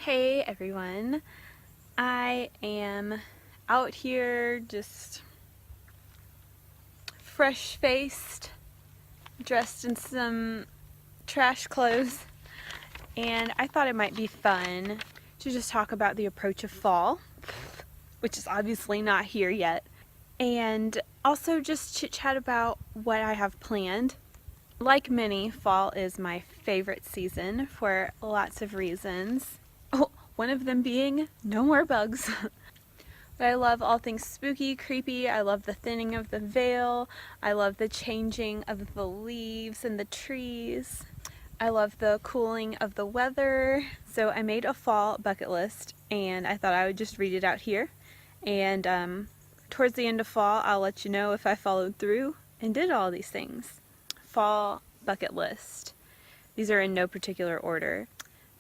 Hey everyone, I am out here just fresh-faced, dressed in some trash clothes, and I thought it might be fun to just talk about the approach of fall, which is obviously not here yet, and also just chit-chat about what I have planned. Like many, fall is my favorite season for lots of reasons. Oh, one of them being no more bugs. But I love all things spooky, creepy. I love the thinning of the veil. I love the changing of the leaves and the trees. I love the cooling of the weather. So I made a fall bucket list and I thought I would just read it out here. And towards the end of fall, I'll let you know if I followed through and did all these things. Fall bucket list. These are in no particular order.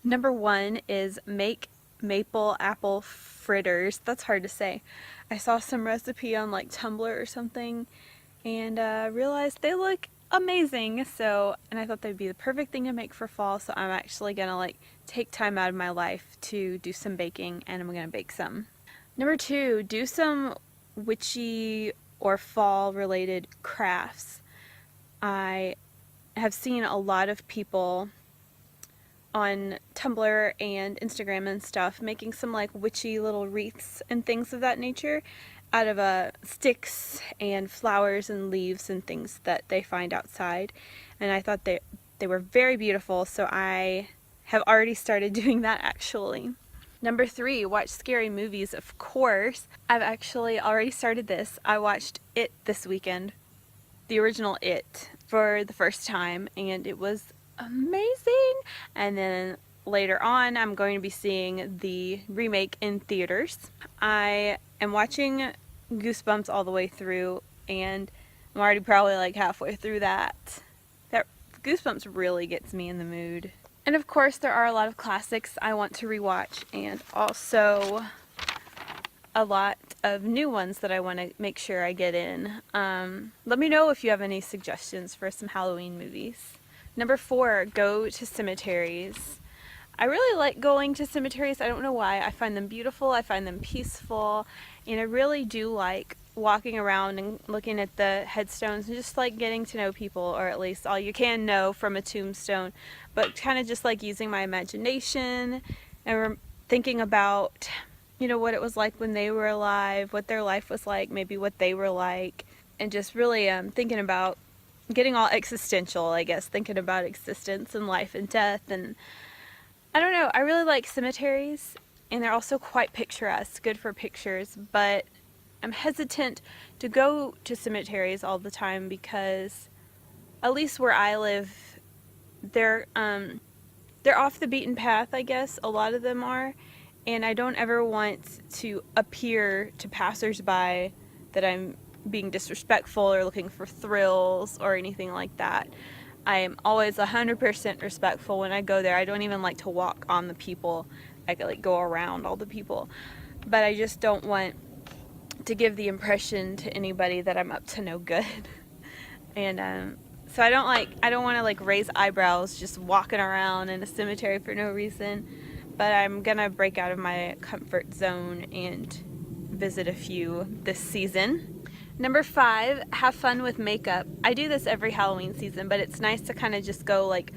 Number 1 is make maple apple fritters. That's hard to say. I saw some recipe on like Tumblr or something and realized they look amazing. And I thought they'd be the perfect thing to make for fall. So I'm actually gonna like take time out of my life to do some baking, and I'm gonna bake some. Number 2, do some witchy or fall related crafts. I have seen a lot of people on Tumblr and Instagram and stuff making some like witchy little wreaths and things of that nature out of sticks and flowers and leaves and things that they find outside, and I thought they were very beautiful, so I have already started doing that actually. Number 3, watch scary movies, of course. I've actually already started this. I watched It this weekend, the original It, for the first time, and it was amazing. And then later on I'm going to be seeing the remake in theaters. I am watching Goosebumps all the way through, and I'm already probably like halfway through that. That Goosebumps really gets me in the mood. And of course there are a lot of classics I want to rewatch, and also a lot of new ones that I want to make sure I get in. Let me know if you have any suggestions for some Halloween movies. Number 4, go to cemeteries. I really like going to cemeteries. I don't know why. I find them beautiful, I find them peaceful, and I really do like walking around and looking at the headstones and just like getting to know people, or at least all you can know from a tombstone, but kind of just like using my imagination and thinking about, you know, what it was like when they were alive, what their life was like, maybe what they were like, and just really thinking about getting all existential, I guess, thinking about existence and life and death. And I don't know, I really like cemeteries, and they're also quite picturesque, good for pictures, but I'm hesitant to go to cemeteries all the time because, at least where I live, they're off the beaten path, I guess. A lot of them are, and I don't ever want to appear to passersby that I'm being disrespectful or looking for thrills or anything like that. I am always 100% respectful when I go there. I don't even like to walk on the people. I could like go around all the people, but I just don't want to give the impression to anybody that I'm up to no good. And so I don't want to like raise eyebrows just walking around in a cemetery for no reason, but I'm gonna break out of my comfort zone and visit a few this season. Number 5, have fun with makeup. I do this every Halloween season, but it's nice to kind of just go like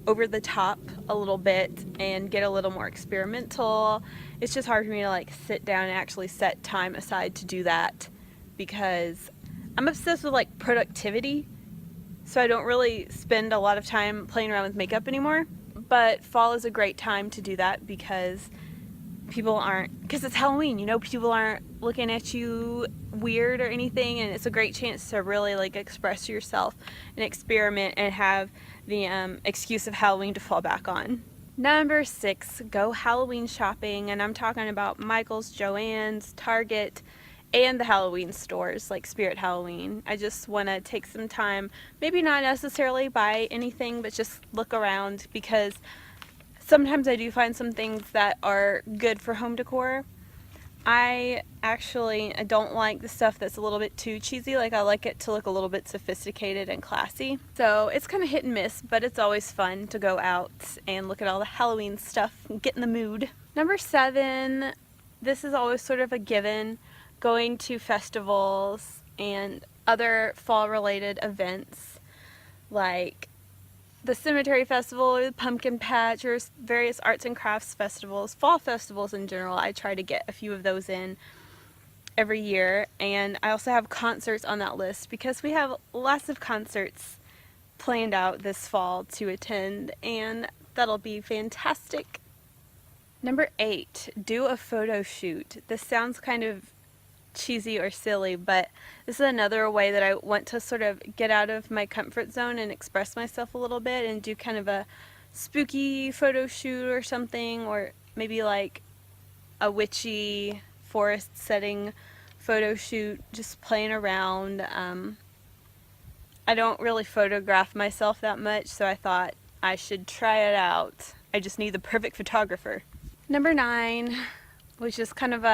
over the top a little bit and get a little more experimental. It's just hard for me to like sit down and actually set time aside to do that because I'm obsessed with like productivity, so I don't really spend a lot of time playing around with makeup anymore. But fall is a great time to do that because it's Halloween, you know, people aren't looking at you weird or anything, and it's a great chance to really like express yourself and experiment and have the excuse of Halloween to fall back on. Number 6, go Halloween shopping, and I'm talking about Michael's, Joann's, Target, and the Halloween stores like Spirit Halloween. I just want to take some time, maybe not necessarily buy anything, but just look around, because sometimes I do find some things that are good for home decor, I don't like the stuff that's a little bit too cheesy. Like, I like it to look a little bit sophisticated and classy. So it's kind of hit and miss, but it's always fun to go out and look at all the Halloween stuff and get in the mood. Number 7, this is always sort of a given, going to festivals and other fall related events like the Cemetery Festival or the Pumpkin Patch or various arts and crafts festivals, fall festivals in general. I try to get a few of those in every year, and I also have concerts on that list because we have lots of concerts planned out this fall to attend, and that'll be fantastic. Number 8, do a photo shoot. This sounds kind of cheesy or silly, but this is another way that I want to sort of get out of my comfort zone and express myself a little bit and do kind of a spooky photo shoot or something, or maybe like a witchy forest setting photo shoot, just playing around. I don't really photograph myself that much, so I thought I should try it out. I just need the perfect photographer. Number 9, which is kind of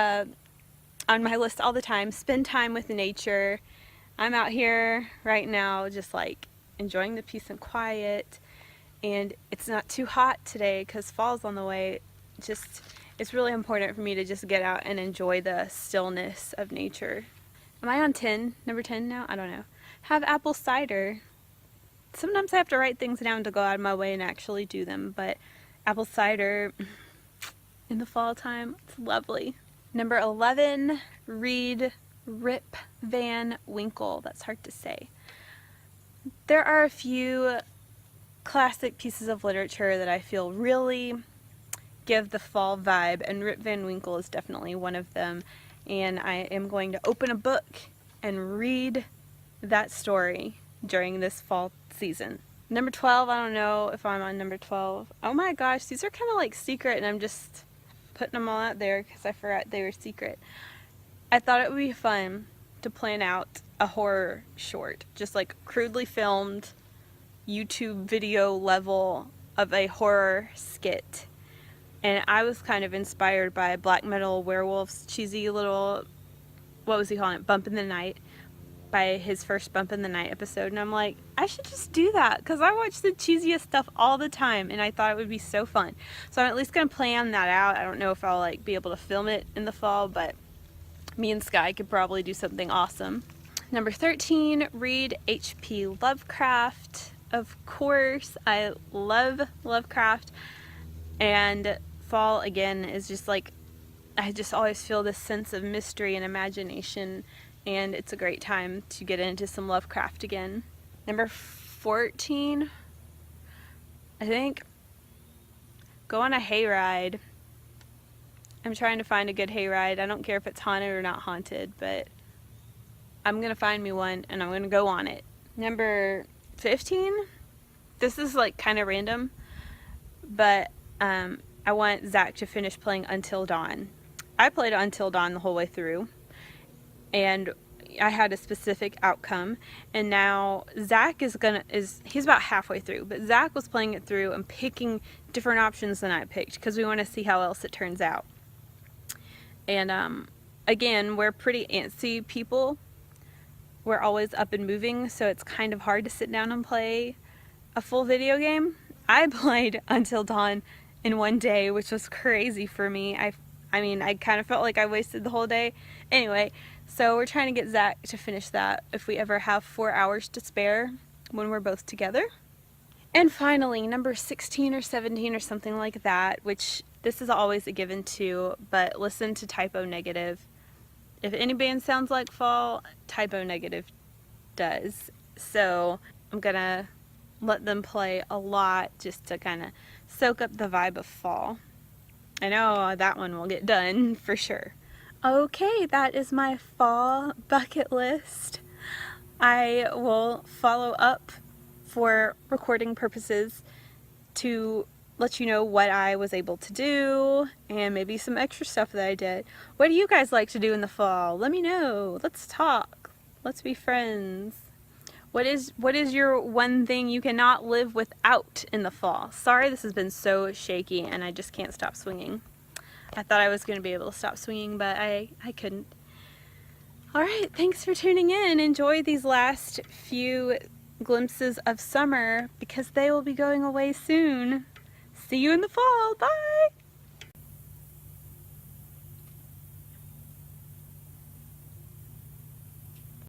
on my list all the time, spend time with nature. I'm out here right now just like enjoying the peace and quiet, and it's not too hot today because fall's on the way. It's really important for me to just get out and enjoy the stillness of nature. Am I on 10? Number 10 now? I don't know. Have apple cider. Sometimes I have to write things down to go out of my way and actually do them, but apple cider in the fall time, it's lovely. Number 11, read Rip Van Winkle. That's hard to say. There are a few classic pieces of literature that I feel really give the fall vibe, and Rip Van Winkle is definitely one of them. And I am going to open a book and read that story during this fall season. Number 12, I don't know if I'm on number 12. Oh my gosh, these are kind of like secret, and I'm just putting them all out there because I forgot they were secret. I thought it would be fun to plan out a horror short, just like crudely filmed YouTube video level of a horror skit. And I was kind of inspired by Black Metal Werewolf's cheesy little, what was he calling it, Bump in the Night, by his first Bump in the Night episode. And I'm like, I should just do that because I watch the cheesiest stuff all the time, and I thought it would be so fun. So I'm at least going to plan that out. I don't know if I'll like be able to film it in the fall, but me and Sky could probably do something awesome. Number 13, read H.P. Lovecraft. Of course, I love Lovecraft, and fall again is just like, I just always feel this sense of mystery and imagination, and it's a great time to get into some Lovecraft again. Number 14, I think, go on a hayride. I'm trying to find a good hayride. I don't care if it's haunted or not haunted, but I'm going to find me one and I'm going to go on it. Number 15, this is like kind of random, but I want Zach to finish playing Until Dawn. I played Until Dawn the whole way through, and I had a specific outcome, and now Zach he's about halfway through, but Zach was playing it through and picking different options than I picked because we want to see how else it turns out. And again, we're pretty antsy people. We're always up and moving, so it's kind of hard to sit down and play a full video game. I played Until Dawn in one day, which was crazy for me. I mean, I kind of felt like I wasted the whole day. Anyway, so we're trying to get Zach to finish that if we ever have 4 hours to spare when we're both together. And finally, number 16 or 17 or something like that, which this is always a given too, but listen to Typo Negative. If any band sounds like fall, Typo Negative does. So I'm gonna let them play a lot just to kind of soak up the vibe of fall. I know that one will get done for sure. Okay, that is my fall bucket list. I will follow up for recording purposes to let you know what I was able to do and maybe some extra stuff that I did. What do you guys like to do in the fall? Let me know. Let's talk. Let's be friends. What is your one thing you cannot live without in the fall? Sorry, this has been so shaky and I just can't stop swinging. I thought I was going to be able to stop swinging, but I couldn't. Alright, thanks for tuning in. Enjoy these last few glimpses of summer because they will be going away soon. See you in the fall. Bye!